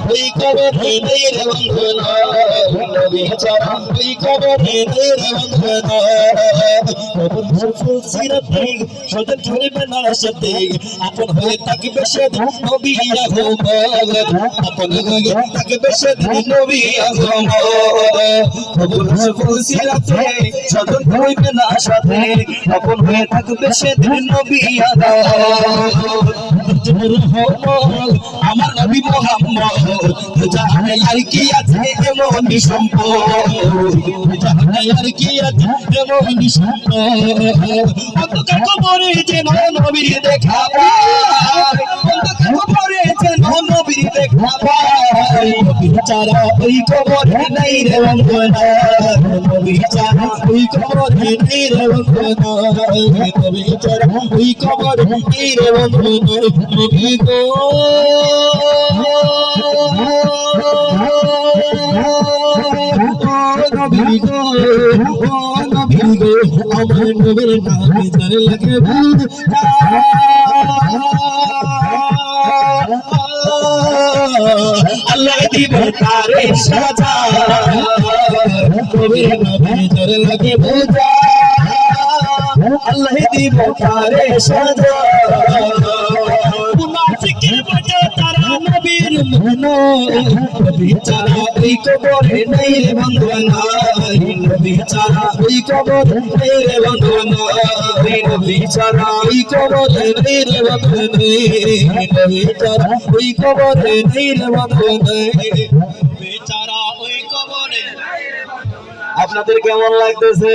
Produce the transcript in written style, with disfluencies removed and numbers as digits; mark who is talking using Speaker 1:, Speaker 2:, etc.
Speaker 1: ওই কবরে নেই রে বন্ধনা নবী ছাড়া ওই কবরে নেই রে বন্ধনা কবর ফুল সিরাতে সদর ধরবে না সাথে আপন হয়ে থাকবে সেদিন নবী আহমদ আপন হয়ে থাকবে সেদিন নবী আহমদ কবর ফুল সিরাতে সদর ধরবে না সাথে আপন হয়ে থাকবে সেদিন নবী আহমদ আমার নবী মুহাম্মদ জাহানে আর কি আছে এমন সম্পদ জাহানে আর কি আছে এমন সম্পদ অন্তত কবরে যেন নবীর দেখা পায় অন্তত কবরে যেন নবীর দেখা পায় নবী ছাড়া ওই কবরে নাই রে বন্ধনা নবী ছাড়া ওই কবরে নাই রে বন্ধনা নবী ছাড়া ওই কবরে নাই রে বন্ধনা নবী গো নবী গো নবী গো আমার নবীর নামে জানে লাগে ভূত আল্লাহ দিব তারে সাজা নবীর নামে জানে লাগে ভূত আল্লাহ দিব তারে সাজা মুনাফিকের বাজা তারা নবীর মনো নবী ছাড়া ওই কবরে নেই রে বন্ধনা নবী ছাড়া ওই কবরে নেই রে বন্ধনা নবী ছাড়া ওই কবরে নেই রে বন্ধনা নবী ছাড়া ওই কবরে নেই রে বন্ধনা নবী ছাড়া ওই কবরে। আপনাদের কেমন লাগতেছে?